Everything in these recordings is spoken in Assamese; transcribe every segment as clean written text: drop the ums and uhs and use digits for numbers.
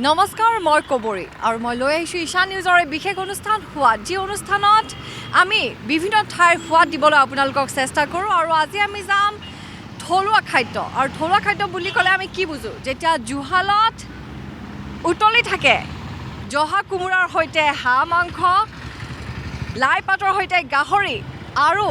নমস্কাৰ মই কবৰী আৰু মই লৈ আহিছোঁ ঈশা নিউজৰ বিশেষ অনুষ্ঠান সোৱাদ যি অনুষ্ঠানত আমি বিভিন্ন ঠাইৰ সোৱাদ দিবলৈ আপোনালোকক চেষ্টা কৰোঁ আৰু আজি আমি যাম থলুৱা খাদ্য আৰু থলুৱা খাদ্য বুলি ক'লে আমি কি বুজোঁ যেতিয়া জুহালত উতলি থাকে জহা কোমোৰাৰ সৈতে হাঁহ মাংস লাই পাতৰ সৈতে গাহৰি আৰু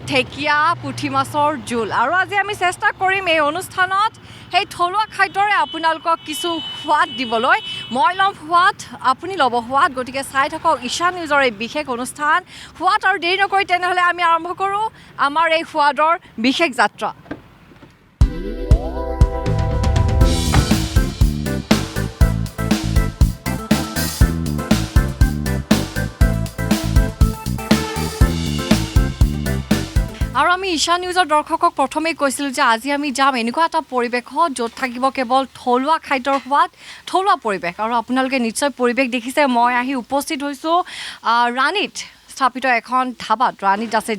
ঢেকীয়া পুঠি মাছৰ জোল আৰু আজি আমি চেষ্টা কৰিম এই অনুষ্ঠানত সেই থলুৱা খাদ্যৰে আপোনালোকক কিছু সোৱাদ দিবলৈ মই ল'ম সোৱাদ আপুনি ল'ব সোৱাদ গতিকে চাই থাকক ঈশা নিউজৰ এই বিশেষ অনুষ্ঠান সোৱাদ আৰু দেৰি নকৰি তেনেহ'লে আমি আৰম্ভ কৰোঁ আমাৰ এই সোৱাদৰ বিশেষ যাত্ৰা আৰু আমি ঈশা নিউজৰ দৰ্শকক প্ৰথমেই কৈছিলোঁ যে আজি আমি যাম এনেকুৱা এটা পৰিৱেশত য'ত থাকিব কেৱল থলুৱা খাদ্যৰ সোৱাদ থলুৱা পৰিৱেশ আৰু আপোনালোকে নিশ্চয় পৰিৱেশ দেখিছে মই আহি উপস্থিত হৈছোঁ ৰাণীত স্থাপিত এখন ধাবাত ৰাণীত আছে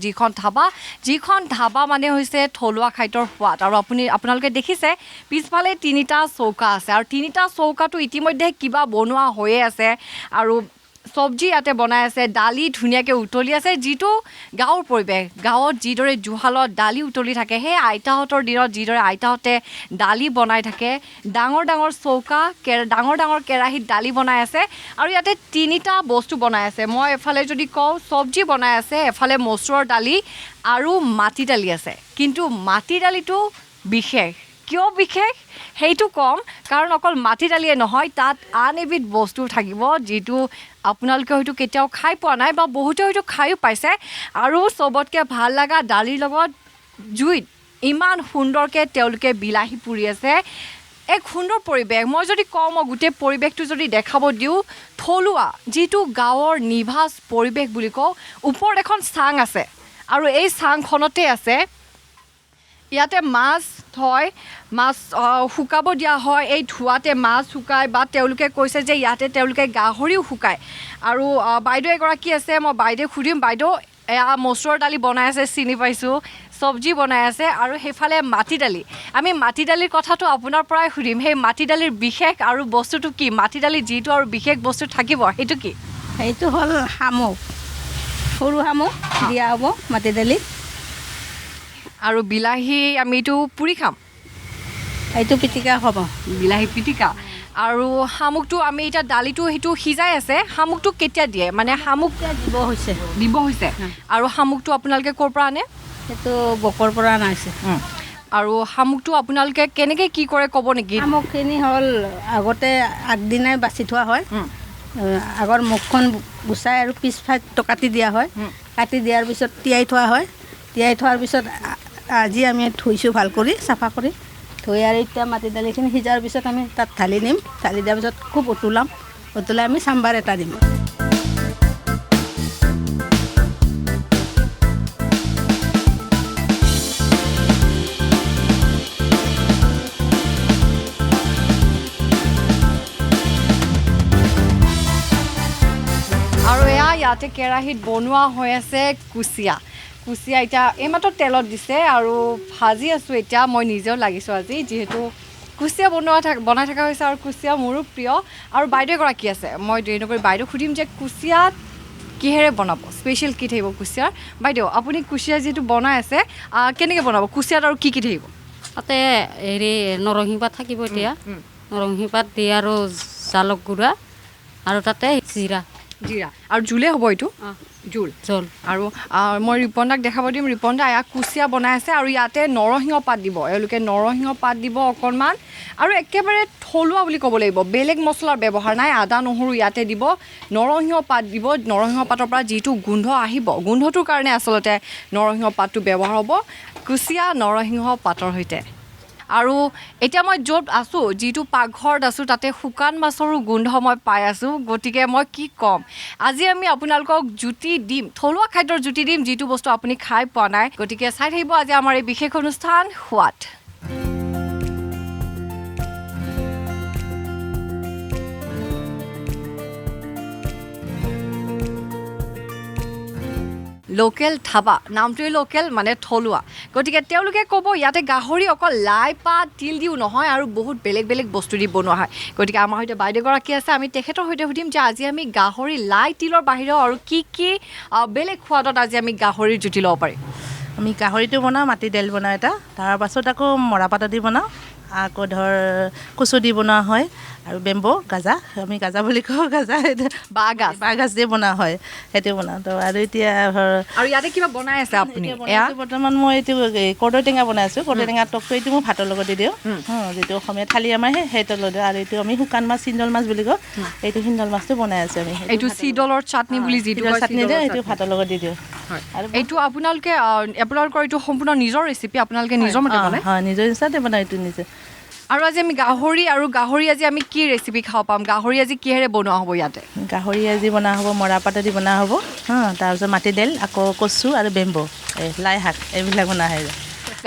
যিখন ধাবা মানে হৈছে থলুৱা খাদ্যৰ সোৱাদ আৰু আপোনালোকে দেখিছে পিছফালে তিনিটা চৌকা আছে আৰু তিনিটা চৌকাটো ইতিমধ্যে কিবা বনোৱা হৈয়ে আছে আৰু চব্জি ইয়াতে বনাই আছে দালি ধুনীয়াকৈ উতলি আছে যিটো গাঁৱৰ পৰিৱেশ গাঁৱত যিদৰে জুহালত দালি উতলি থাকে সেই আইতাহঁতৰ দিনত যিদৰে আইতাহঁতে দালি বনাই থাকে ডাঙৰ ডাঙৰ চৌকা ডাঙৰ ডাঙৰ কেৰাহীত দালি বনাই আছে আৰু ইয়াতে তিনিটা বস্তু বনাই আছে মই এফালে যদি কওঁ চব্জি বনাই আছে এফালে মচুৰৰ দালি আৰু মাটি দালি আছে কিন্তু মাটি দালিটো বিশেষ কিয় বিশেষ সেইটো কম কাৰণ অকল মাটি দালিয়ে নহয় তাত আন এবিধ বস্তু থাকিব যিটো আপোনালোকে হয়তো কেতিয়াও খাই পোৱা নাই বা বহুতে হয়তো খায়ো পাইছে আৰু চবতকৈ ভাল লগা দালিৰ লগত জুইত ইমান সুন্দৰকৈ তেওঁলোকে বিলাহী পুৰি আছে এক সুন্দৰ পৰিৱেশ মই যদি কওঁ মই গোটেই পৰিৱেশটো যদি দেখাব দিওঁ থলুৱা যিটো গাঁৱৰ নিভাঁজ পৰিৱেশ বুলি কওঁ ওপৰত এখন চাং আছে আৰু এই চাংখনতে আছে ইয়াতে মাছ থয় মাছ শুকাব দিয়া হয় এই ধোঁৱাতে মাছ শুকায় বা তেওঁলোকে কৈছে যে ইয়াতে তেওঁলোকে গাহৰিও শুকায় আৰু বাইদেউ এগৰাকী আছে মই বাইদেউ সুধিম বাইদেউ এয়া মচুৰৰ দালি বনাই আছে চিনি পাইছোঁ চব্জি বনাই আছে আৰু সেইফালে মাটি দালি আমি মাটি দালিৰ কথাটো আপোনাৰ পৰাই সুধিম সেই মাটি দালিৰ বিশেষ আৰু বস্তুটো কি মাটি দালিৰ যিটো আৰু বিশেষ বস্তু থাকিব সেইটো কি সেইটো হ'ল শামুক সৰু শামুক দিয়া হ'ব মাটি দালিত আৰু বিলাহী আমি এইটো পুৰি খাম এইটো পিটিকা হ'ব বিলাহী পিটিকা আৰু শামুকটো আমি এতিয়া দালিটো সেইটো সিজাই আছে শামুকটো কেতিয়া দিয়ে মানে শামুক দিব হৈছে আৰু শামুকটো আপোনালোকে ক'ৰ পৰা আনে সেইটো বকৰ পৰা আনাইছে আৰু শামুকটো আপোনালোকে কেনেকৈ কি কৰে ক'ব নেকি শামুকখিনি হ'ল আগতে আগদিনাই বাছি থোৱা হয় আগৰ মুখখন গুচাই আৰু পিছফালটো কাটি দিয়া হয় কাটি দিয়াৰ পিছত তিয়াই থোৱা হয় তিয়াই থোৱাৰ পিছত আজি আমি ধুইছোঁ ভাল কৰি চাফা কৰি ধুই আৰু এতিয়া মাটি দালিখিনি সিজাৰ পিছত আমি তাত ঢালি দিম ঢালি দিয়াৰ পিছত খুব উতলাই আমি চাম্বাৰ এটা দিম আৰু ইয়াতে কেৰাহীত বনোৱা হৈ আছে কুচিয়া এতিয়া এইমাত্ৰ তেলত দিছে আৰু ভাজি আছোঁ এতিয়া মই নিজেও লাগিছোঁ আজি যিহেতু কুচিয়া বনাই থকা হৈছে আৰু কুচিয়া মোৰো প্ৰিয় আৰু বাইদেউ এগৰাকী আছে মই দেৰি নকৰি বাইদেউ সুধিম যে কুচিয়াত কিহেৰে বনাব স্পেচিয়েল কি থাকিব কুচিয়াৰ বাইদেউ আপুনি কুচিয়া যিটো বনাই আছে কেনেকৈ বনাব কুচিয়াত আৰু কি থাকিব তাতে হেৰি নৰসিংহ পাত থাকিব এতিয়া নৰসিংহ পাত দি আৰু জালুক গুড়া আৰু তাতে জিৰা আৰু জোলে হ'ব এইটো জোল আৰু মই ৰিপনদাক দেখাব দিম ৰিপনদা ইয়াক কুচিয়া বনাই আছে আৰু ইয়াতে নৰসিংহ পাত দিব এওঁলোকে নৰসিংহ পাত দিব অকণমান আৰু একেবাৰে থলুৱা বুলি ক'ব লাগিব বেলেগ মছলাৰ ব্যৱহাৰ নাই আদা নহৰু ইয়াতে দিব নৰসিংহ পাত দিব নৰসিংহ পাতৰ পৰা যিটো গোন্ধ আহিব গোন্ধটোৰ কাৰণে আচলতে নৰসিংহ পাতটো ব্যৱহাৰ হ'ব কুচিয়া নৰসিংহ পাতৰ সৈতে আৰু এতিয়া মই য'ত আছোঁ যিটো পাকঘৰত আছোঁ তাতে শুকান মাছৰো গোন্ধ মই পাই আছোঁ গতিকে মই কি ক'ম আজি আমি আপোনালোকক জুতি দিম থলুৱা খাদ্যৰ জুতি দিম যিটো বস্তু আপুনি খাই পোৱা নাই গতিকে চাই থাকিব আজি আমাৰ এই বিশেষ অনুষ্ঠান সোৱাদ লোকেল ধাবা নামটোৱে লোকেল মানে থলুৱা গতিকে তেওঁলোকে ক'ব ইয়াতে গাহৰি অকল লাই পাত তিল দিও নহয় আৰু বহুত বেলেগ বেলেগ বস্তু দি বনোৱা হয় গতিকে আমাৰ সৈতে বাইদেউগৰাকী আছে আমি তেখেতৰ সৈতে সুধিম যে আজি আমি গাহৰি লাই তিলৰ বাহিৰেও আৰু কি বেলেগ সোৱাদত আজি আমি গাহৰিৰ জুতি ল'ব পাৰিম আমি গাহৰিটো বনাওঁ মাটি দাইল বনাওঁ এটা তাৰপাছত আকৌ মৰাপাত দি বনাওঁ আকৌ ধৰ কচু দি বনোৱা হয় আৰু বেম্বো গাজা আমি গাজা বুলি কওঁ গাজা বাঁহগাজ দি বনোৱা হয় সেইটো বনাওঁ তো আৰু এতিয়া ধৰ আৰু ইয়াতে কিবা বনাই আছে আপুনি এয়া বৰ্তমান মই এইটো কৰ্দৈ টেঙা বনাই আছোঁ কৰ্দৈ টেঙাৰ টকটো এইটো মই ভাতৰ লগত দি দিওঁ যিটো অসমীয়া থালি আমাৰ সেইটো লৈ দিওঁ আৰু এইটো আমি শুকান মাছ চিন্দল মাছ বুলি কওঁ এইটো চিন্দল মাছটো বনাই আছোঁ আমি এইটো চিদলৰ চাটনি বুলি যিটো চাটনি দিয়ে এইটো ভাতৰ লগত দি দিওঁ আৰু এইটো আপোনালোকৰ এইটো সম্পূৰ্ণ নিজৰ ৰেচিপি আপোনালোকে নিজৰ মতে বনায় হয় নিজৰ ইচ্ছাতে বনাওঁ এইটো নিজে আৰু আজি আমি গাহৰি আজি আমি কি ৰেচিপি খাব পাম গাহৰি আজি কিহেৰে বনোৱা হ'ব ইয়াতে গাহৰি আজি বনোৱা হ'ব মৰাপাত দি বনোৱা হ'ব তাৰপিছত মাটি দাইল আকৌ কচু আৰু বেম্বো লাই শাক এইবিলাক বনোৱা হয়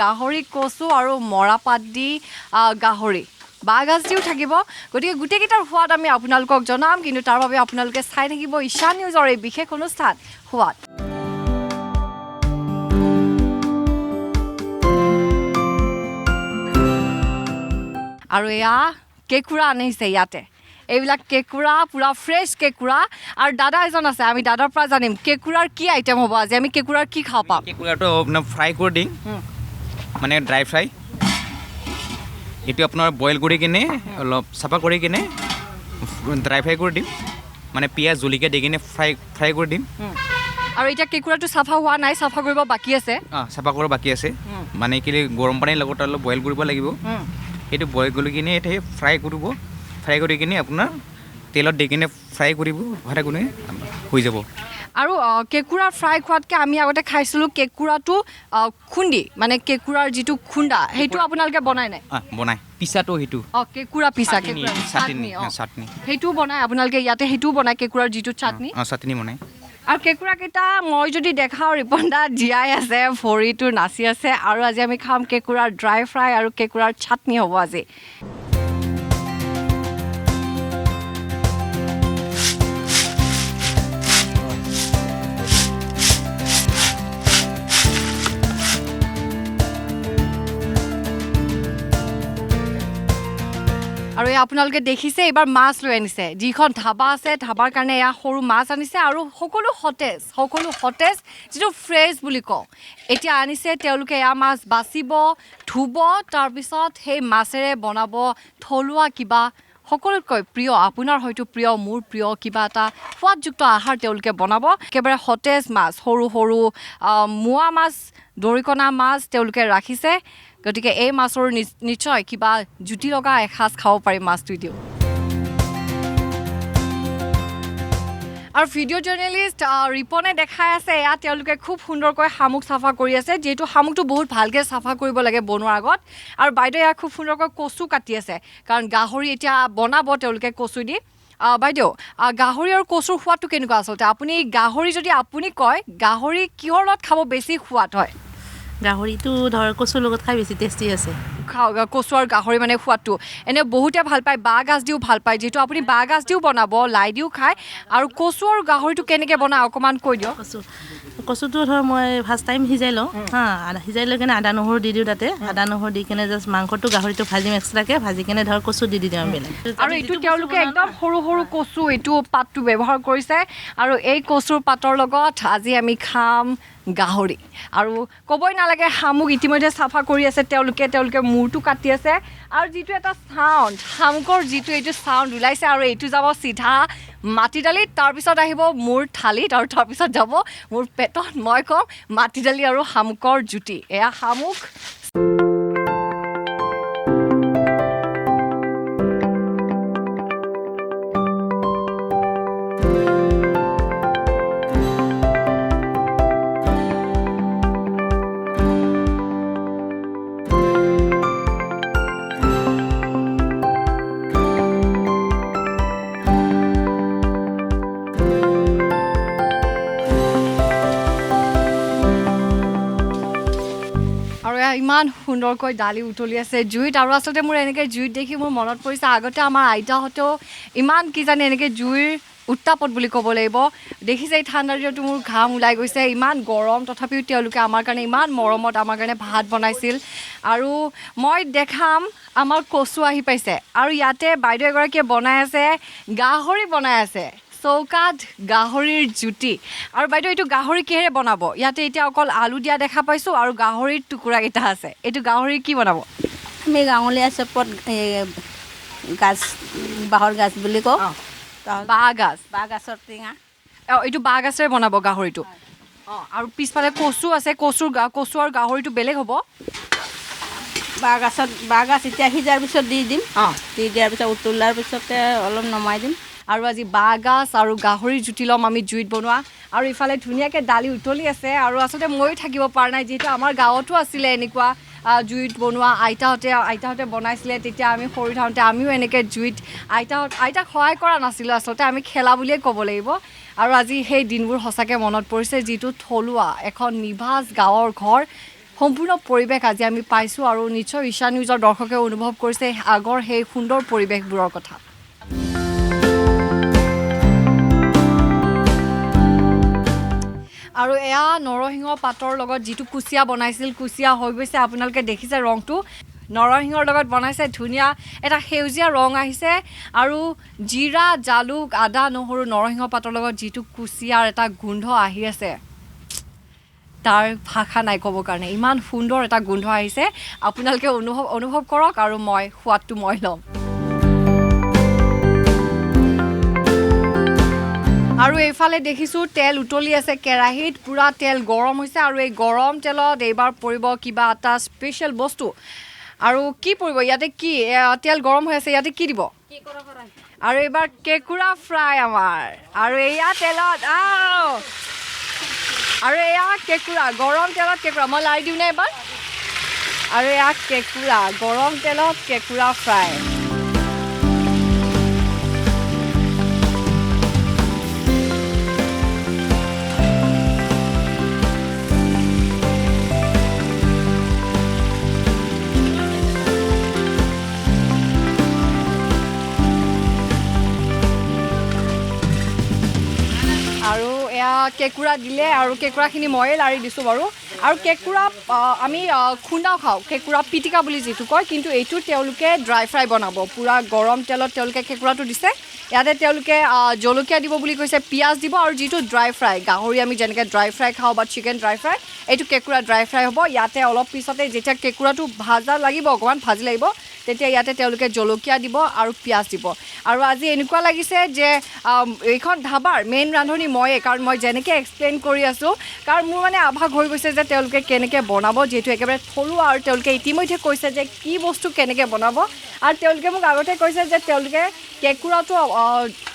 গাহৰি কচু আৰু মৰাপাত দি গাহৰি বাঁহগাজ দিও থাকিব গতিকে গোটেইকেইটাৰ সোৱাদ আমি আপোনালোকক জনাম কিন্তু তাৰ বাবে আপোনালোকে চাই থাকিব ঈশা নিউজৰ এই বিশেষ অনুষ্ঠান সোৱাদ আৰু এয়া কেঁকুৰা আনিছে ইয়াতে এইবিলাক কেঁকুৰা পূৰা ফ্ৰেছ কেঁকুৰা আৰু দাদা এজন আছে আমি দাদাৰ পৰা জানিম কেঁকুৰাৰ কি আইটেম হ'ব আজি আমি কেঁকুৰাৰ কি খাব পাম কেঁকুৰাটো আপোনাৰ ফ্ৰাই কৰি দিম মানে ড্ৰাই ফ্ৰাই এইটো আপোনাৰ বইল কৰি কিনে অলপ চাফা কৰি কিনে ড্ৰাই ফ্ৰাই কৰি দিম মানে পিঁয়াজ জলকীয়া দি কিনে ফ্ৰাই কৰি দিম আৰু এতিয়া কেঁকুৰাটো চাফা হোৱা নাই চাফা কৰিব বাকী আছে চাফা কৰিব বাকী আছে মানে কি গৰম পানীৰ লগত অলপ বইল কৰিব লাগিব সেইটো বইল কৰি কিনে এতিয়া ফ্ৰাই কৰি কিনে আপোনাৰ তেলত দি কিনে ফ্ৰাই কৰিব ভাড়া কৰি হৈ যাব আৰু কেঁকুৰা ফ্ৰাই খোৱাতকৈ আমি আগতে খাইছিলোঁ কেঁকুৰাটো খুন্দি মানে কেঁকুৰাৰ যিটো খুন্দা সেইটো আপোনালোকে বনাই নাই বনাই পিছাটো সেইটো কেঁকুৰা পিছা চাটনি সেইটোও বনাই আপোনালোকে ইয়াতে সেইটোও বনাই কেঁকুৰাৰ যিটো চাটনি চাটনি বনাই আৰু কেঁকুৰাকেইটা মই যদি দেখাওঁ ৰিপনদা জীয়াই আছে ভৰিটো নাচি আছে আৰু আজি আমি খাম কেঁকুৰাৰ ড্ৰাই ফ্ৰাই আৰু কেঁকুৰাৰ চাটনি হ'ব আজি আৰু এই আপোনালোকে দেখিছে এইবাৰ মাছ লৈ আনিছে যিখন ধাবা আছে ধাবাৰ কাৰণে এয়া সৰু মাছ আনিছে আৰু সকলো সতেজ যিটো ফ্ৰেছ বুলি কওঁ এতিয়া আনিছে তেওঁলোকে এয়া মাছ বাচিব ধুব তাৰপিছত সেই মাছেৰে বনাব থলুৱা কিবা সকলোতকৈ প্ৰিয় আপোনাৰ হয়তো প্ৰিয় মোৰ প্ৰিয় কিবা এটা সোৱাদযুক্ত আহাৰ তেওঁলোকে বনাব একেবাৰে সতেজ মাছ সৰু মোৱা মাছ দৰিকণা মাছ তেওঁলোকে ৰাখিছে গতিকে এই মাছৰ নিশ্চয় কিবা জুতি লগা এসাঁজ খাব পাৰি মাছটো দিও আৰু ভিডিঅ' জাৰ্নেলিষ্ট ৰিপনে দেখাই আছে এয়া তেওঁলোকে খুব সুন্দৰকৈ শামুক চাফা কৰি আছে যিহেতু শামুকটো বহুত ভালকৈ চাফা কৰিব লাগে বনোৱাৰ আগত আৰু বাইদেউ এয়া খুব সুন্দৰকৈ কচু কাটি আছে কাৰণ গাহৰি এতিয়া বনাব তেওঁলোকে কচু দি বাইদেউ গাহৰি আৰু কচুৰ সোৱাদটো কেনেকুৱা আচলতে আপুনি গাহৰি যদি আপুনি কয় গাহৰি কিহৰ লগত খাব বেছি সোৱাদ হয় গাহৰিটো ধৰ কচুৰ লগত খাই বেছি টেষ্টি আছে কচু আৰু গাহৰি মানে সোৱাদটো এনে বহুতে ভাল পায় বাঁহগাজ দিও ভাল পায় যিহেতু আপুনি বাঁহগাজ দিও বনাব লাই দিও খায় আৰু কচু আৰু গাহৰিটো কেনেকৈ বনায় অকণমান কৈ দিয়ক কচুটো ধৰ মই ফাৰ্ষ্ট টাইম সিজাই লওঁ সিজাই লৈ কিনে আদা নহৰু দি দিওঁ তাতে আদা নহৰু দি কিনে জাষ্ট মাংসটো গাহৰিটো ভাজিম এক্সট্ৰাকৈ ভাজি কিনে ধৰ কচু দি দিওঁ আমি বেলেগ আৰু এইটো তেওঁলোকে একদম সৰু কচু এইটো পাতটো ব্যৱহাৰ কৰিছে আৰু এই কচুৰ পাতৰ লগত আজি আমি খাম গাহৰি আৰু ক'বই নালাগে শামুক ইতিমধ্যে চাফা কৰি আছে তেওঁলোকে মূৰটো কাটি আছে আৰু যিটো এটা চাউণ্ড শামুকৰ যিটো এইটো চাউণ্ড ওলাইছে আৰু এইটো যাব চিধা মাটি দালিত তাৰপিছত আহিব মোৰ থালিত আৰু তাৰপিছত যাব মোৰ পেটত মই ক'ম মাটি দালি আৰু শামুকৰ জুতি এয়া শামুক ইমান সুন্দৰকৈ দালি উতলি আছে জুইত আৰু আচলতে মোৰ এনেকৈ জুইত দেখি মোৰ মনত পৰিছে আগতে আমাৰ আইতাহঁতেও ইমান কি জানে এনেকৈ জুইৰ উত্তাপত বুলি ক'ব লাগিব দেখিছে এই ঠাণ্ডাৰ দিনতো মোৰ ঘাম ওলাই গৈছে ইমান গৰম তথাপিও তেওঁলোকে আমাৰ কাৰণে ইমান মৰমত আমাৰ কাৰণে ভাত বনাইছিল আৰু মই দেখাম আমাৰ কচু আহি পাইছে আৰু ইয়াতে বাইদেউ এগৰাকীয়ে বনাই আছে গাহৰি বনাই আছে চৌকাত গাহৰিৰ জুতি আৰু বাইদেউ এইটো গাহৰি কিহেৰে বনাব ইয়াতে এতিয়া অকল আলু দিয়া দেখা পাইছোঁ আৰু গাহৰিৰ টুকুৰাকেইটা আছে এইটো গাহৰি কি বনাব আমি গাঁৱলীয়া চেপত গাছ বাঁহৰ গাছ বুলি কওঁ বাঁহগাজ বাঁহগাছৰ টেঙা এইটো বাঁহগাজেৰে বনাব গাহৰিটো অঁ আৰু পিছফালে কচু আছে কচু আৰু গাহৰিটো বেলেগ হ'ব বাঁহগাছ এতিয়া সিজাৰ পিছত দি দিম অঁ দি দিয়াৰ পিছত উতলাৰ পিছতে অলপ নমাই দিম আৰু আজি বাঁহগাজ আৰু গাহৰি জুতি ল'ম আমি জুইত বনোৱা আৰু ইফালে ধুনীয়াকৈ দালি উতলি আছে আৰু আচলতে ময়ো থাকিব পৰা নাই যিহেতু আমাৰ গাঁৱতো আছিলে এনেকুৱা জুইত বনোৱা আইতাহঁতে বনাইছিলে তেতিয়া আমি সৰু থাকোঁতে আমিও এনেকৈ জুইত আইতাক সহায় কৰা নাছিলোঁ আচলতে আমি খেলা বুলিয়ে ক'ব লাগিব আৰু আজি সেই দিনবোৰ সঁচাকৈ মনত পৰিছে যিটো থলুৱা এখন নিভাঁজ গাঁৱৰ ঘৰ সম্পূৰ্ণ পৰিৱেশ আজি আমি পাইছোঁ আৰু নিশ্চয় ঈশা নিউজৰ দৰ্শকে অনুভৱ কৰিছে আগৰ সেই সুন্দৰ পৰিৱেশবোৰৰ কথা আৰু এয়া নৰসিংহ পাতৰ লগত যিটো কুচিয়া বনাইছিল কুচিয়া হৈ গৈছে আপোনালোকে দেখিছে ৰংটো নৰসিংহৰ লগত বনাইছে ধুনীয়া এটা সেউজীয়া ৰং আহিছে আৰু জিৰা জালুক আদা নহৰু নৰসিংহ পাতৰ লগত যিটো কুচিয়াৰ এটা গোন্ধ আহি আছে তাৰ ভাষা নাই ক'বৰ কাৰণে ইমান সুন্দৰ এটা গোন্ধ আহিছে আপোনালোকে অনুভৱ কৰক আৰু সোৱাদটো মই ল'ম আৰু এইফালে দেখিছোঁ তেল উতলি আছে কেৰাহীত পূৰা তেল গৰম হৈছে আৰু এই গৰম তেলত এইবাৰ পৰিব কিবা এটা স্পেচিয়েল বস্তু আৰু কি পৰিব ইয়াতে কি তেল গৰম হৈ আছে ইয়াতে কি দিব আৰু এইবাৰ কেঁকুৰা ফ্ৰাই আমাৰ আৰু এয়া তেলত আৰু এয়া কেঁকুৰা গৰম তেলত কেঁকুৰা মই লাই দিওঁ নে এবাৰ আৰু এয়া কেঁকুৰা গৰম তেলত কেঁকুৰা ফ্ৰাই আৰু এয়া কেঁকুৰা দিলে আৰু কেঁকুৰাখিনি ময়ে লাৰি দিছোঁ বাৰু আৰু কেঁকুৰা আমি খুন্দাও খাওঁ কেঁকুৰা পিটিকা বুলি যিটো কয় কিন্তু এইটো তেওঁলোকে ড্ৰাই ফ্ৰাই বনাব পূৰা গৰম তেলত তেওঁলোকে কেঁকুৰাটো দিছে ইয়াতে তেওঁলোকে জলকীয়া দিব বুলি কৈছে পিঁয়াজ দিব আৰু যিটো ড্ৰাই ফ্ৰাই গাহৰি আমি যেনেকৈ ড্ৰাই ফ্ৰাই খাওঁ বা চিকেন ড্ৰাই ফ্ৰাই এইটো কেঁকুৰা ড্ৰাই ফ্ৰাই হ'ব ইয়াতে অলপ পিছতে যেতিয়া কেঁকুৰাটো ভাজা লাগিব অকণমান ভাজি লাগিব তেতিয়া ইয়াতে তেওঁলোকে জলকীয়া দিব আৰু পিঁয়াজ দিব আৰু আজি এনেকুৱা লাগিছে যে এইখন ধাবাৰ মেইন ৰান্ধনি ময়ে কাৰণ মই যেনেকৈ এক্সপ্লেইন কৰি আছোঁ কাৰণ মোৰ মানে আভাস হৈ গৈছে যে তেওঁলোকে কেনেকৈ বনাব যিহেতু একেবাৰে থলুৱা আৰু তেওঁলোকে ইতিমধ্যে কৈছে যে কি বস্তু কেনেকৈ বনাব আৰু তেওঁলোকে মোক আগতে কৈছে যে তেওঁলোকে কেঁকুৰাটো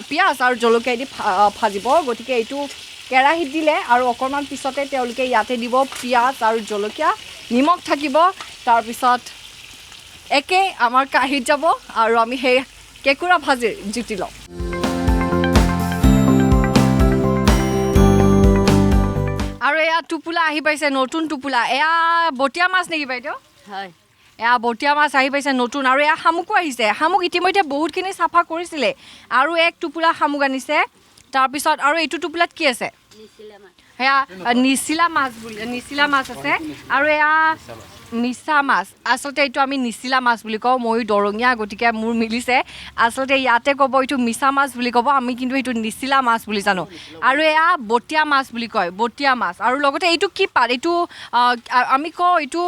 পিঁয়াজ আৰু জলকীয়া দি ভাজিব গতিকে এইটো কেৰাহীত দিলে আৰু অকণমান পিছতে তেওঁলোকে ইয়াতে দিব পিঁয়াজ আৰু জলকীয়া নিমখ থাকিব তাৰপিছত একে আমাৰ কাঁহীত যাব আৰু আমি সেই কেঁকুৰা ভাজিৰ জুতি লওঁ আৰু এয়া টোপোলা আহি পাইছে নতুন টোপোলা এয়া বটীয়া মাছ নেকি বাইদেউ হয় এয়া বটীয়া মাছ আহি পাইছে নতুন আৰু এয়া শামুকো আহিছে শামুক ইতিমধ্যে বহুতখিনি চাফা কৰিছিলে আৰু এক টোপোলা শামুক আনিছে তাৰপিছত আৰু এইটো টোপোলাত কি আছে সেয়া নিচিলা মাছ আছে আৰু এয়া মিছা মাছ আচলতে এইটো আমি নিচিলা মাছ বুলি কওঁ ময়ো দৰঙীয়া গতিকে মোৰ মিলিছে আচলতে ইয়াতে ক'ব এইটো মিছা মাছ বুলি ক'ব আমি কিন্তু এইটো নিচিলা মাছ বুলি জানো আৰু এয়া বটীয়া মাছ বুলি কয় বটীয়া মাছ আৰু লগতে এইটো কি পাত এইটো আমি কওঁ এইটো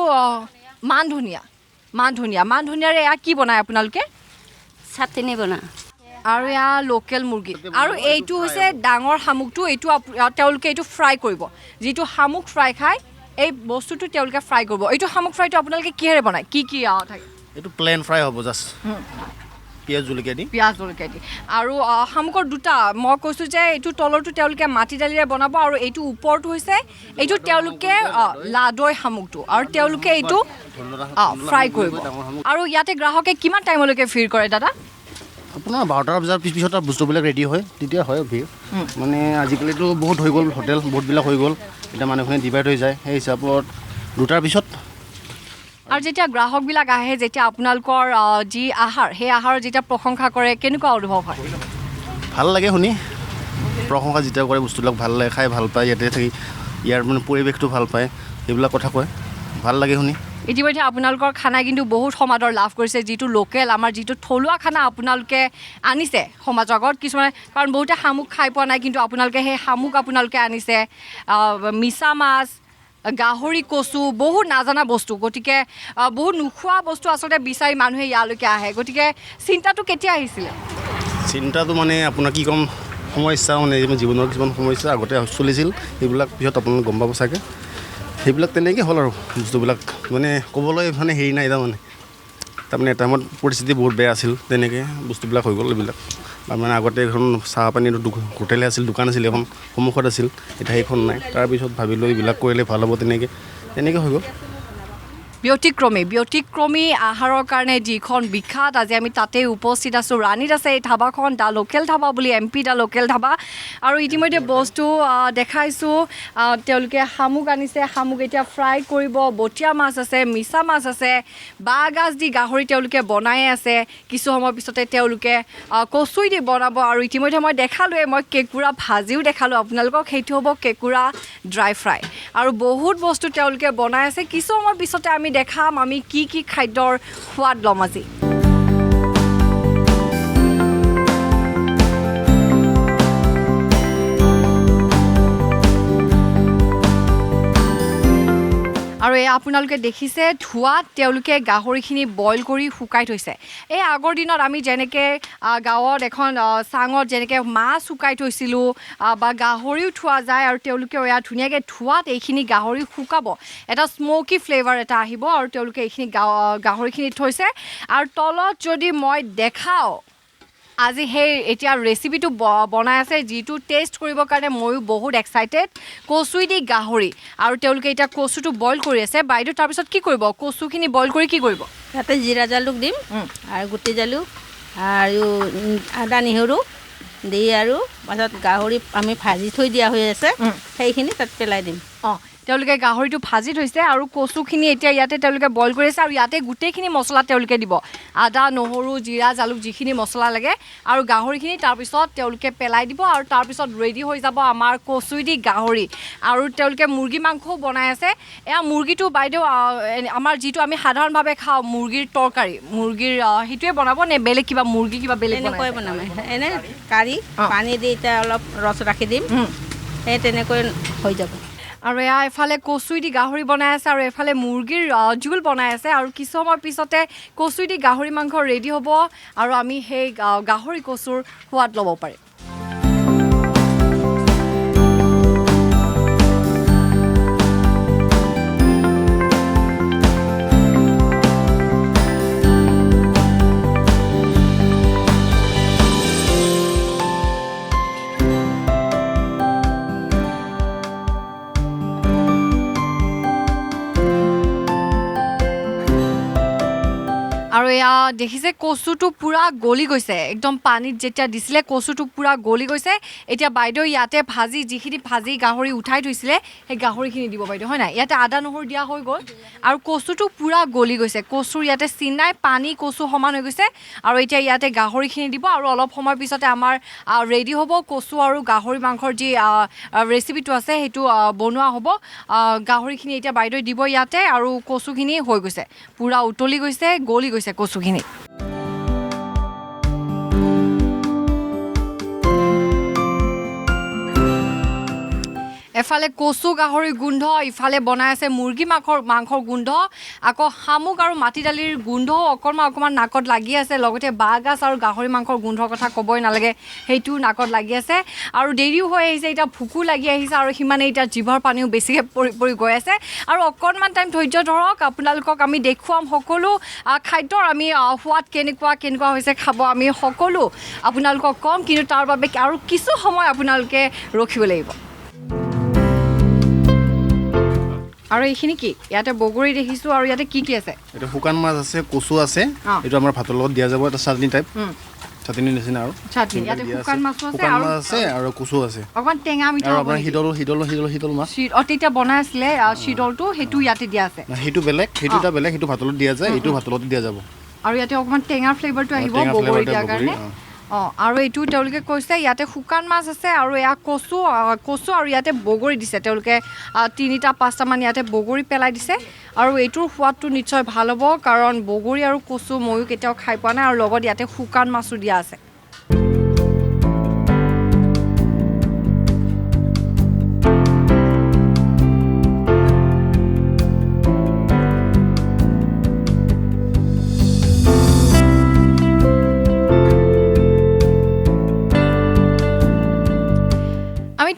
মান ধনিয়াৰে এয়া কি বনায় আপোনালোকে চাটনি বনা আৰু এয়া লোকেল মুৰ্গী আৰু এইটো হৈছে ডাঙৰ শামুকটো এইটো তেওঁলোকে এইটো ফ্ৰাই কৰিব যিটো শামুক ফ্ৰাই খায় এই বস্তুটো তেওঁলোকে ফ্ৰাই কৰিব এইটো শামুক ফ্ৰাইটো আপোনালোকে কিহেৰে বনায় কি থাকে এইটো প্লেন ফ্ৰাই হ'ব জাষ্ট পিঁয়াজ জলকীয়া দি আৰু শামুকৰ দুটা মই কৈছোঁ যে এইটো তলৰটো তেওঁলোকে মাটি দালিৰে বনাব আৰু এইটো ওপৰটো হৈছে এইটো তেওঁলোকে লাদৈ শামুকটো আৰু তেওঁলোকে এইটো ফ্ৰাই কৰিব আৰু ইয়াতে গ্ৰাহকে কিমান টাইমলৈকে ভিৰ কৰে দাদা আপোনাৰ 12টা বজাৰ পিছত বস্তুবিলাক ৰেডি হয় তেতিয়া হয় ভিৰ মানে আজিকালিতো বহুত হৈ গ'ল হোটেল বহুতবিলাক হৈ গ'ল এতিয়া মানুহখিনি ডিভাইড হৈ যায় সেই হিচাপত 2টাৰ পিছত আৰু যেতিয়া গ্ৰাহকবিলাক আহে যেতিয়া আপোনালোকৰ যি আহাৰ সেই আহাৰৰ যেতিয়া প্ৰশংসা কৰে কেনেকুৱা অনুভৱ হয় ভাল লাগে শুনি প্ৰশংসা যেতিয়া কৰে বস্তুবিলাক ভাল লাগে, খাই ভাল পায়, ইয়াতে থাকি ইয়াৰ মানে পৰিৱেশটো ভাল পায়, সেইবিলাক কথা কয়, ভাল লাগে শুনি। ইতিমধ্যে আপোনালোকৰ খানা কিন্তু বহুত সমাদৰ লাভ কৰিছে, যিটো লোকেল আমাৰ যিটো থলুৱা খানা আপোনালোকে আনিছে সমাজৰ আগত। কিছুমানে কাৰণ বহুতে শামুক খাই পোৱা নাই, কিন্তু আপোনালোকে সেই শামুক আপোনালোকে আনিছে, মিছা মাছ, গাহৰি, কচু, বহুত নাজানা বস্তু। গতিকে বহুত নোখোৱা বস্তু আচলতে বিচাৰি মানুহে ইয়ালৈকে আহে। গতিকে চিন্তাটো কেতিয়া আহিছিলে? চিন্তাটো মানে আপোনাৰ কি ক'ম, সমস্যা মানে জীৱনৰ কিছুমান সমস্যা আগতে চলিছিল, সেইবিলাক পিছত আপোনালোকে গম পাব চাগে। সেইবিলাক তেনেকৈ হ'ল আৰু বস্তুবিলাক মানে ক'বলৈ মানে হেৰি নাই তাৰমানে এটা টাইমত পৰিস্থিতি বহুত বেয়া আছিল, তেনেকৈ বস্তুবিলাক হৈ গ'ল এইবিলাক। মানে আগতে এখন চাহ পানীৰ হোটেলে আছিল, দোকান আছিল, এখন সন্মুখত আছিল, এতিয়া সেইখন নাই। তাৰপিছত ভাবিলোঁ এইবিলাক কৰিলে ভাল হ'ব, তেনেকৈ হৈ গ'ল। ব্যতিক্ৰমী আহাৰৰ কাৰণে যিখন বিখ্যাত, আজি আমি তাতেই উপস্থিত আছোঁ। ৰাণীত আছে এই ধাবাখন, দ্য লোকেল ধাবা বুলি, MP দ্য লোকেল ধাবা। আৰু ইতিমধ্যে বস্তু দেখাইছোঁ, তেওঁলোকে শামুক আনিছে, শামুক এতিয়া ফ্ৰাই কৰিব, বটীয়া মাছ আছে, মিছা মাছ আছে, বাঁহগাজ দি গাহৰি তেওঁলোকে বনাই আছে। কিছু সময়ৰ পিছতে তেওঁলোকে কচুই দি বনাব। আৰু ইতিমধ্যে মই দেখালোঁৱেই, মই কেঁকুৰা ভাজিও দেখালোঁ আপোনালোকক, সেইটো হ'ব কেঁকুৰা ড্ৰাই ফ্ৰাই। আৰু বহুত বস্তু তেওঁলোকে বনাই আছে। কিছু সময়ৰ পিছতে আমি দেখাম আমি কি খাদ্যৰ সোৱাদ ল'ম আজি। আৰু এই আপোনালোকে দেখিছে ধোঁৱাত তেওঁলোকে গাহৰিখিনি বইল কৰি শুকাই থৈছে। এই আগৰ দিনত আমি যেনেকৈ গাঁৱত এখন চাঙত যেনেকৈ মাছ শুকাই থৈছিলোঁ বা গাহৰিও থোৱা যায়, আৰু তেওঁলোকে এয়া ধুনীয়াকৈ ধোঁৱাত এইখিনি গাহৰি শুকাব, এটা স্ম'কি ফ্লেভাৰ এটা আহিব। আৰু তেওঁলোকে এইখিনি গাহৰিখিনি থৈছে। আৰু তলত যদি মই দেখাওঁ আজি সেই এতিয়া ৰেচিপিটো বনাই আছে, যিটো টেষ্ট কৰিবৰ কাৰণে ময়ো বহুত এক্সাইটেড। কচুই দি গাহৰি, আৰু তেওঁলোকে এতিয়া কচুটো বইল কৰি আছে। বাইদেউ তাৰপিছত কি কৰিব? কচুখিনি বইল কৰি কি কৰিব? তাতে জিৰা জালুক দিম আৰু গুটি জালুক আৰু আদা নহৰু দি, আৰু পাছত গাহৰি আমি ভাজি থৈ দিয়া হৈ আছে সেইখিনি তাত পেলাই দিম। অঁ, তেওঁলোকে গাহৰিটো ভাজি থৈছে আৰু কচুখিনি এতিয়া ইয়াতে তেওঁলোকে বইল কৰি আছে। আৰু ইয়াতে গোটেইখিনি মছলা তেওঁলোকে দিব, আদা নহৰু জিৰা জালুক যিখিনি মছলা লাগে, আৰু গাহৰিখিনি তাৰপিছত তেওঁলোকে পেলাই দিব। আৰু তাৰপিছত ৰেডি হৈ যাব আমাৰ কচুই দি গাহৰি। আৰু তেওঁলোকে মুৰ্গী মাংসও বনাই আছে। এয়া মুৰ্গীটো বাইদেউ আমাৰ যিটো আমি সাধাৰণভাৱে খাওঁ মুৰ্গীৰ তৰকাৰী, মুৰ্গীৰ সেইটোৱে বনাব নে বেলেগ কিবা মুৰ্গী কিবা বেলেগ? এনেকৈ বনাম, এনে কাঢ়ি পানী দি এতিয়া অলপ ৰস ৰাখি দিম, সেই তেনেকৈ হৈ যাব। আৰু এয়া এফালে কচুই দি গাহৰি বনাই আছে, আৰু এফালে মুৰ্গীৰ জোল বনাই আছে। আৰু কিছু সময়ৰ পিছতে কচুই দি গাহৰি মাংস ৰেডি হ'ব, আৰু আমি সেই গাহৰি কচুৰ সোৱাদ ল'ব পাৰিম। আৰু এয়া দেখিছে কচুটো পূৰা গলি গৈছে, একদম পানীত যেতিয়া দিছিলে কচুটো পূৰা গলি গৈছে। এতিয়া বাইদেউ ইয়াতে যিখিনি ভাজি গাহৰি উঠাই থৈছিলে সেই গাহৰিখিনি দিব বাইদেউ, হয় নাই? ইয়াতে আদা নহৰু দিয়া হৈ গ'ল, আৰু কচুটো পূৰা গলি গৈছে, কচুৰ ইয়াতে চিনাই পানী কচু সমান হৈ গৈছে। আৰু এতিয়া ইয়াতে গাহৰিখিনি দিব, আৰু অলপ সময়ৰ পিছতে আমাৰ ৰেডি হ'ব কচু আৰু গাহৰি মাংসৰ যি ৰেচিপিটো আছে সেইটো বনোৱা হ'ব। গাহৰিখিনি এতিয়া বাইদেউ দিব ইয়াতে, আৰু কচুখিনি হৈ গৈছে, পূৰা উতলি গৈছে, গলি গৈছে কচুখিনি। এফালে কচু গাহৰিৰ গোন্ধ, ইফালে বনাই আছে মুৰ্গী মাংসৰ গোন্ধ, আকৌ শামুক আৰু মাটি দালিৰ গোন্ধও অকণমান নাকত লাগি আছে। লগতে বাঁহগাজ আৰু গাহৰি মাংসৰ গোন্ধৰ কথা ক'বই নালাগে, সেইটোও নাকত লাগি আছে। আৰু দেৰিও হৈ আহিছে, এতিয়া ভোকো লাগি আহিছে, আৰু সিমানে এতিয়া জিভৰ পানীও বেছিকৈ পৰি গৈ আছে। আৰু অকণমান টাইম ধৈৰ্য ধৰক, আপোনালোকক আমি দেখুৱাম সকলো খাদ্যৰ আমি সোৱাদ কেনেকুৱা হৈছে খাব আমি সকলো আপোনালোকক ক'ম, কিন্তু তাৰ বাবে আৰু কিছু সময় আপোনালোকে ৰখিব লাগিব। আৰু এইখিনি কি ইয়াতে বগৰী দেখিছোঁ, আৰু ইয়াতে কি আছে? এইটো শুকান মাছ আছে, কচু আছে, এইটো আমাৰ ভাতৰ লগত দিয়া যাব, এটা চাটনি টাইপ, চাটনি নিচিনা। আৰু চাটনি ইয়াতে শুকান মাছো আছে, শুকান মাছ আছে আৰু কচু আছে, অকণমান টেঙা মিঠা। আৰু আপোনাৰ শীতল মাছ তেতিয়া বনাই আছিলে শীতলটো, সেইটো ইয়াতে দিয়া আছে। সেইটো বেলেগ, সেইটো এটা বেলেগ, সেইটো ভাতৰ লগত দিয়া যায়, এইটো ভাতৰ লগত দিয়া যাব। আৰু ইয়াতে অকণমান টেঙা ফ্লেভাৰটো আহিব বগৰী দিয়াৰ কাৰণে। অঁ আৰু এইটো তেওঁলোকে কৈছে ইয়াতে শুকান মাছ আছে আৰু এয়া কচু আৰু ইয়াতে বগৰী দিছে তেওঁলোকে 3-5টামান ইয়াতে বগৰী পেলাই দিছে আৰু এইটোৰ সোৱাদটো নিশ্চয় ভাল হ'ব কাৰণ বগৰী আৰু কচু ময়ো কেতিয়াও খাই পোৱা নাই আৰু লগত ইয়াতে শুকান মাছো দিয়া আছে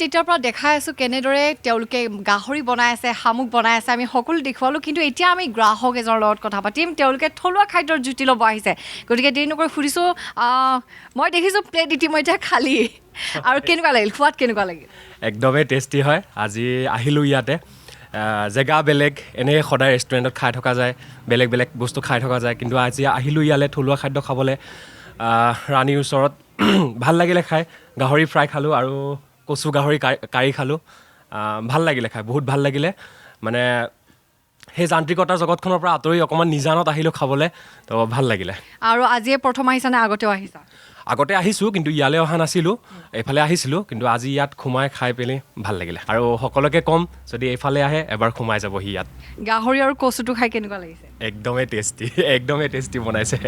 তেতিয়াৰ পৰা দেখাই আছোঁ কেনেদৰে তেওঁলোকে গাহৰি বনাই আছে শামুক বনাই আছে আমি সকলো দেখুৱালোঁ কিন্তু এতিয়া আমি গ্ৰাহক এজনৰ লগত কথা পাতিম তেওঁলোকে থলুৱা খাদ্যৰ জুতি ল'ব আহিছে গতিকে দেৰি নকৰি সুধিছোঁ মই দেখিছোঁ প্লেট ইতিমধ্যে খালী আৰু কেনেকুৱা লাগিল সোৱাদ কেনেকুৱা লাগিল একদমেই টেষ্টি হয় আজি আহিলোঁ ইয়াতে জেগা বেলেগ এনেই সদায় ৰেষ্টুৰেণ্টত খাই থকা যায় বেলেগ বেলেগ বস্তু খাই থকা যায় কিন্তু আজি আহিলোঁ ইয়ালৈ থলুৱা খাদ্য খাবলৈ ৰাণীৰ ওচৰত ভাল লাগিলে খাই গাহৰি ফ্ৰাই খালোঁ আৰু কচু গাহৰি কাৰী খালোঁ ভাল লাগিলে খাই বহুত ভাল লাগিলে মানে সেই যান্ত্ৰিকতাৰ জগতখনৰ পৰা আঁতৰি অকণমান নিজানত আহিলোঁ খাবলৈ তো ভাল লাগিলে আৰু আজিয়ে প্ৰথম আহিছা নে আগতেও আহিছা আগতে আহিছোঁ কিন্তু ইয়ালৈ অহা নাছিলোঁ এইফালে আহিছিলোঁ কিন্তু আজি ইয়াত সোমাই খাই পেলি ভাল লাগিলে আৰু সকলোকে ক'ম যদি এইফালে আহে এবাৰ সোমাই যাবহি ইয়াত গাহৰি আৰু কচুটো খাই কেনেকুৱা লাগিছে একদমেই টেষ্টি বনাইছে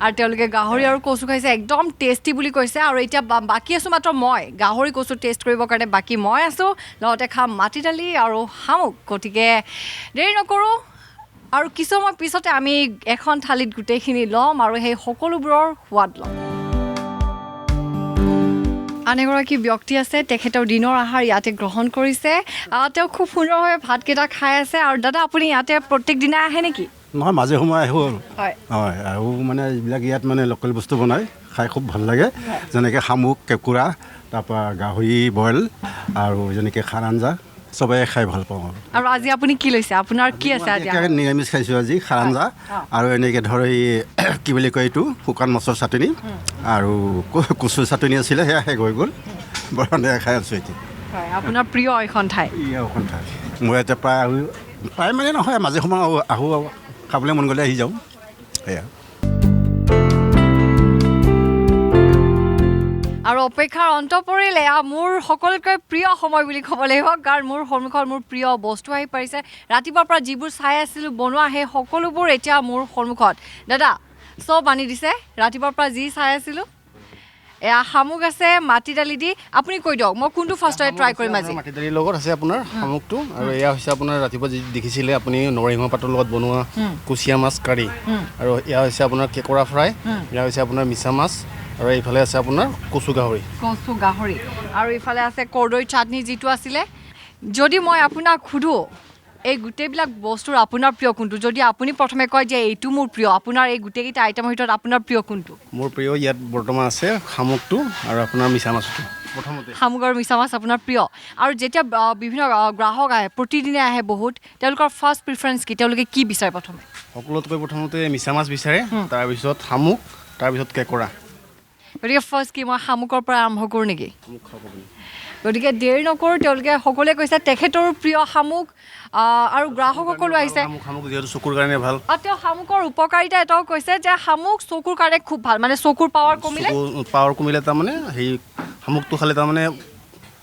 আৰু তেওঁলোকে গাহৰি আৰু কচু খাইছে একদম টেষ্টি বুলি কৈছে আৰু এতিয়া বাকী আছোঁ মাত্ৰ মই গাহৰি কচু টেষ্ট কৰিবৰ কাৰণে বাকী মই আছোঁ লগতে খাম মাটি দালি আৰু শামুক গতিকে দেৰি নকৰোঁ আৰু কিছু সময় পিছতে আমি এখন থালিত গোটেইখিনি ল'ম আৰু সেই সকলোবোৰৰ সোৱাদ ল'ম আন এগৰাকী ব্যক্তি আছে তেখেতৰ দিনৰ আহাৰ ইয়াতে গ্ৰহণ কৰিছে তেওঁ খুব সুন্দৰভাৱে ভাতকেইটা খাই আছে আৰু দাদা আপুনি ইয়াতে প্ৰত্যেক দিনাই আহে নেকি নহয় মাজে সময়ে আহোঁ হয় হয় আৰু মানে এইবিলাক ইয়াত মানে লোকেল বস্তু বনাই খাই খুব ভাল লাগে যেনেকৈ শামুক কেঁকুৰা তাৰপৰা গাহৰি বইল আৰু যেনেকৈ খাৰ আঞ্জা চবেই খাই ভাল পাওঁ আৰু আজি আপুনি কি লৈছে আপোনাৰ কি আছে আজি নিৰামিষ খাইছোঁ আজি খাৰ আঞ্জা আৰু এনেকৈ ধৰ এই কি বুলি কয় এইটো শুকান মাছৰ চাটনি আৰু কচুৰ চাটনি আছিলে সেয়া শেষ হৈ গ'ল বৰ খাই আছোঁ এতিয়া হয় আপোনাৰ প্ৰিয় এখন ঠাই এখন ঠাই মই এতিয়া প্ৰায় মানে নহয় মাজে সময়ে আহোঁ খাবলৈ মন গ'লে আহি যাওঁ সেয়া আৰু অপেক্ষাৰ অন্ত পৰিলে মোৰ সকলোতকৈ প্ৰিয় সময় বুলি ক'ব লাগিব কাৰণ মোৰ সন্মুখত মোৰ প্ৰিয় বস্তু আহি পাৰিছে ৰাতিপুৱাৰ পৰা যিবোৰ চাই আছিলোঁ বনোৱা সেই সকলোবোৰ এতিয়া মোৰ সন্মুখত দাদা চব আনি দিছে ৰাতিপুৱাৰ পৰা যি চাই আছিলোঁ এয়া শামুক আছে মাটি দালি দি আপুনি কৈ দিয়ক মই কোনটো ফাৰ্ষ্টতে ট্ৰাই কৰিম আজি মাটি দালিৰ লগত আছে আপোনাৰ শামুকটো আৰু এয়া হৈছে আপোনাৰ ৰাতিপুৱা যি দেখিছিলে আপুনি নৰসিংহ পাতৰ লগত বনোৱা কুচিয়া মাছ কাৰী আৰু এয়া হৈছে আপোনাৰ কেঁকোৰা ফ্ৰাই এয়া হৈছে আপোনাৰ মিছা মাছ আৰু এইফালে আছে আপোনাৰ কচু গাহৰি আৰু এইফালে আছে কৰ্দৈ চাটনি যিটো আছিলে যদি মই আপোনাক সোধোঁ এই গোটেইবিলাক বস্তুৰ আপোনাৰ প্ৰিয় কোনটো যদি আপুনি প্ৰথমে কয় যে এইটো মোৰ প্ৰিয় আপোনাৰ এই গোটেইকেইটা আইটেমৰ ভিতৰত আপোনাৰ প্ৰিয় কোনটো মোৰ প্ৰিয় ইয়াত বৰ্তমান আছে শামুকটো আৰু আপোনাৰ মিছা মাছটো প্ৰথমতে শামুক আৰু মিছা মাছ আপোনাৰ প্ৰিয় আৰু যেতিয়া বিভিন্ন গ্ৰাহক আহে প্ৰতিদিনে আহে বহুত তেওঁলোকৰ ফাৰ্ষ্ট প্ৰিফাৰেঞ্চ কি তেওঁলোকে কি বিচাৰে প্ৰথমে সকলোতকৈ প্ৰথমতে মিছা মাছ বিচাৰে তাৰপিছত শামুক তাৰপিছত কেঁকোৰা গতিকে ফাৰ্ষ্ট কি মই শামুকৰ পৰা আৰম্ভ কৰোঁ নেকি গতিকে দেৰি নকৰোঁ তেওঁলোকে সকলোৱে কৈছে তেখেতৰ প্ৰিয় শামুক আৰু গ্ৰাহকসকলো আহিছে শামুক যিহেতু চকুৰ কাৰণে ভাল তেওঁ শামুকৰ উপকাৰিতা এটাও কৈছে যে শামুক চকুৰ কাৰণে খুব ভাল মানে চকুৰ পাৱাৰ কমিলে তাৰমানে সেই শামুকটো খালে তাৰমানে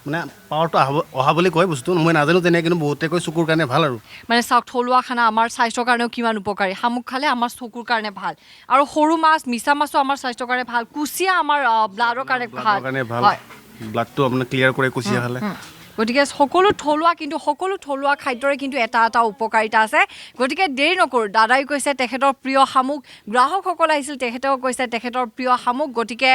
মানে পাৱাৰটো অহা বুলি কয় বস্তু মই নাজানো তেনেকৈ কিন্তু বহুতে কয় চকুৰ কাৰণে ভাল আৰু মানে চাওক থলুৱা খানা আমাৰ স্বাস্থ্যৰ কাৰণেও কিমান উপকাৰী শামুক খালে আমাৰ চকুৰ কাৰণে ভাল আৰু সৰু মাছ মিছা মাছো আমাৰ স্বাস্থ্যৰ কাৰণে ভাল কুচিয়া আমাৰ ব্লাডৰ কাৰণে ভাল ব্লাডটো আপোনাৰ ক্লিয়াৰ কৰে কুচিয়া খালে গতিকে সকলো থলুৱা খাদ্যৰে কিন্তু এটা উপকাৰিতা আছে গতিকে দেৰি নকৰোঁ দাদাই কৈছে তেখেতৰ প্ৰিয় শামুক গ্ৰাহকসকল আহিছিল তেখেতেও কৈছে তেখেতৰ প্ৰিয় শামুক গতিকে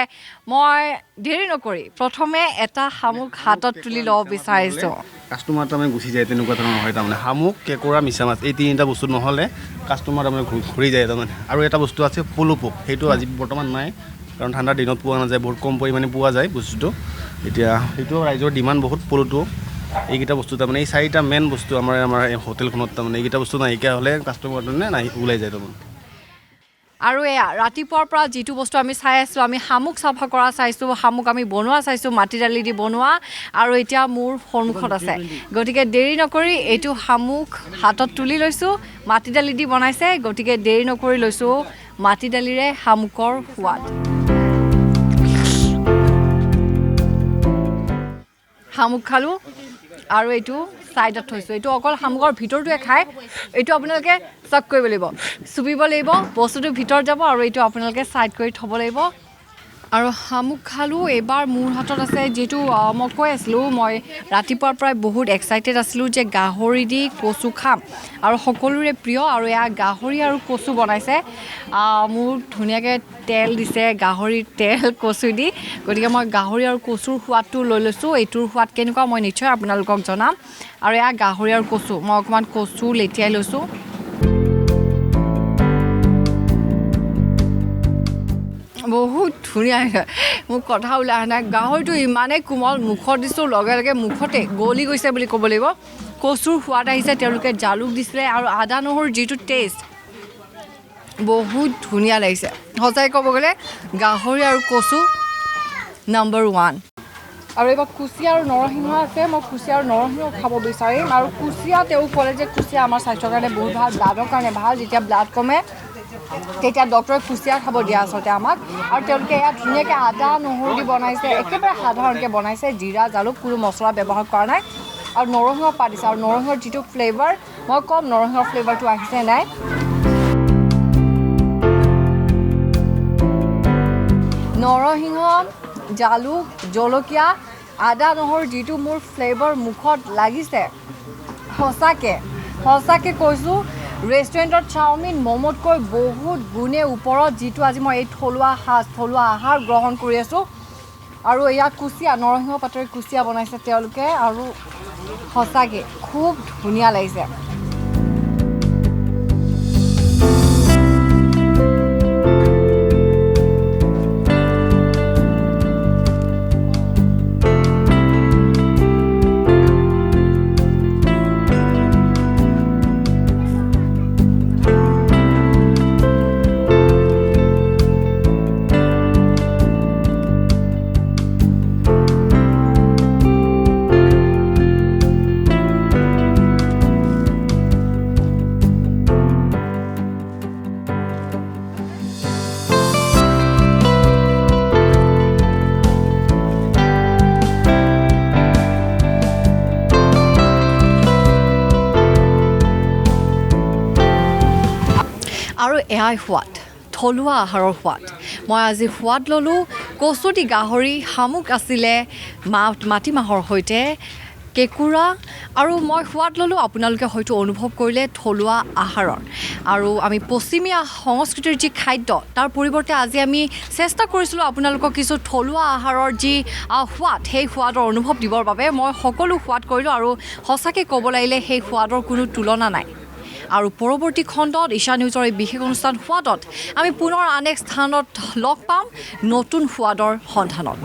মই দেৰি নকৰি প্ৰথমে এটা শামুক হাতত তুলি ল'ব বিচাৰিছোঁ কাষ্টমাৰ তাৰমানে গুচি যায় তেনেকুৱা ধৰণৰ হয় তাৰমানে শামুক কেঁকোৰা মিছা মাছ এই তিনিটা বস্তু নহ'লে কাষ্টমাৰ তাৰমানে ঘূৰি যায় তাৰমানে আৰু এটা বস্তু আছে পলু পোক সেইটো আজি বৰ্তমান নাই কাৰণ ঠাণ্ডাৰ দিনত পোৱা নাযায় বহুত কম পৰিমাণে পোৱা যায় বস্তুটো এতিয়া সেইটো ৰাইজৰ ডিমাণ্ড বহুত পলুটো এইকেইটা বস্তু তাৰমানে এই চাৰিটা মেইন বস্তু আমাৰ এই হোটেলখনত তাৰমানে এইকেইটা বস্তু নাইকিয়া হ'লে কাষ্টমাৰ তাৰমানে ওলাই যায় তাৰমানে আৰু এয়া ৰাতিপুৱাৰ পৰা যিটো বস্তু আমি চাই আছোঁ আমি শামুক চাফা কৰা চাইছোঁ শামুক আমি বনোৱা চাইছোঁ মাটি দালি দি বনোৱা আৰু এতিয়া মোৰ সন্মুখত আছে গতিকে দেৰি নকৰি এইটো শামুক হাতত তুলি লৈছোঁ মাটি দালি দি বনাইছে গতিকে দেৰি নকৰি লৈছোঁ মাটি দালিৰে শামুকৰ সোৱাদ শামুক খালোঁ আৰু এইটো ছাইডত থৈছোঁ এইটো অকল শামুকৰ ভিতৰটোৱে খায় এইটো আপোনালোকে চক কৰিব লাগিব চুপিব লাগিব বস্তুটো ভিতৰত যাব আৰু এইটো আপোনালোকে ছাইড কৰি থ'ব লাগিব আৰু শামুক খালোঁ এইবাৰ মোৰ হাতত আছে যিটো মই কৈ আছিলোঁ মই ৰাতিপুৱাৰ পৰাই বহুত এক্সাইটেড আছিলোঁ যে গাহৰি দি কচু খাম আৰু সকলোৰে প্ৰিয় আৰু এয়া গাহৰি আৰু কচু বনাইছে মোৰ ধুনীয়াকৈ তেল দিছে গাহৰিৰ তেল কচু দি গতিকে মই গাহৰি আৰু কচুৰ সোৱাদটো লৈ লৈছোঁ এইটোৰ সোৱাদ কেনেকুৱা মই নিশ্চয় আপোনালোকক জনাম আৰু এয়া গাহৰি আৰু কচু মই অকণমান কচু লেটিয়াই লৈছোঁ বহুত ধুনীয়া মোক কথা ওলাই অহা নাই গাহৰিটো ইমানেই কোমল মুখত দিছোঁ লগে লগে মুখতে গলি গৈছে বুলি ক'ব লাগিব কচুৰ সোৱাদ আহিছে তেওঁলোকে জালুক দিছিলে আৰু আদা নহৰুৰ যিটো টেষ্ট বহুত ধুনীয়া লাগিছে সঁচাই ক'ব গ'লে গাহৰি আৰু কচু নম্বৰ 1 আৰু এইবাৰ কুচিয়া আৰু নৰসিংহ আছে মই কুচিয়া আৰু নৰসিংহ খাব বিচাৰিম আৰু কুচিয়া তেওঁ ক'লে যে কুচিয়া আমাৰ স্বাস্থ্যৰ কাৰণে বহুত ভাল ব্লাডৰ কাৰণে ভাল যেতিয়া ব্লাড কমে তেতিয়া ডক্টৰে কুচিয়া খাব দিয়া আচলতে আমাক আৰু তেওঁলোকে ইয়াত ধুনীয়াকৈ আদা নহৰু দি বনাইছে একেবাৰে সাধাৰণকৈ বনাইছে জিৰা জালুক কোনো মছলা ব্যৱহাৰ কৰা নাই আৰু নৰসিংহ পাত দিছে আৰু নৰসিংহৰ যিটো ফ্লেভাৰ মই ক'ম নৰসিংহৰ ফ্লেভাৰটো আহিছে নাই নৰসিংহ জালুক জলকীয়া আদা নহৰু যিটো মোৰ ফ্লেভাৰ মুখত লাগিছে সঁচাকৈ কৈছোঁ ৰেষ্টুৰেণ্টত চাওমিন ম'ম'তকৈ বহুত গুণে ওপৰত যিটো আজি মই এই থলুৱা আহাৰ গ্ৰহণ কৰি আছোঁ আৰু এয়া কুচিয়া নৰসিংহ পাতেৰে কুচিয়া বনাইছে তেওঁলোকে আৰু সঁচাকৈ খুব ধুনীয়া লাগিছে আৰু এয়াই সোৱাদ থলুৱা আহাৰৰ সোৱাদ মই আজি সোৱাদ ল'লোঁ কচু দি গাহৰি শামুক আছিলে মাটিমাহৰ সৈতে কেঁকুৰা আৰু মই সোৱাদ ল'লোঁ আপোনালোকে হয়তো অনুভৱ কৰিলে থলুৱা আহাৰৰ আৰু আমি পশ্চিমীয়া সংস্কৃতিৰ যি খাদ্য তাৰ পৰিৱৰ্তে আজি আমি চেষ্টা কৰিছিলোঁ আপোনালোকক কিছু থলুৱা আহাৰৰ যি সোৱাদ সেই সোৱাদৰ অনুভৱ দিবৰ বাবে মই সকলো সোৱাদ কৰিলোঁ আৰু সঁচাকৈ ক'ব লাগিলে সেই সোৱাদৰ কোনো তুলনা নাই আৰু পৰৱৰ্তী খণ্ডত ঈশা নিউজৰ এই বিশেষ অনুষ্ঠান সোৱাদত আমি পুনৰ আন এক স্থানত লগ পাম নতুন সোৱাদৰ সন্ধানত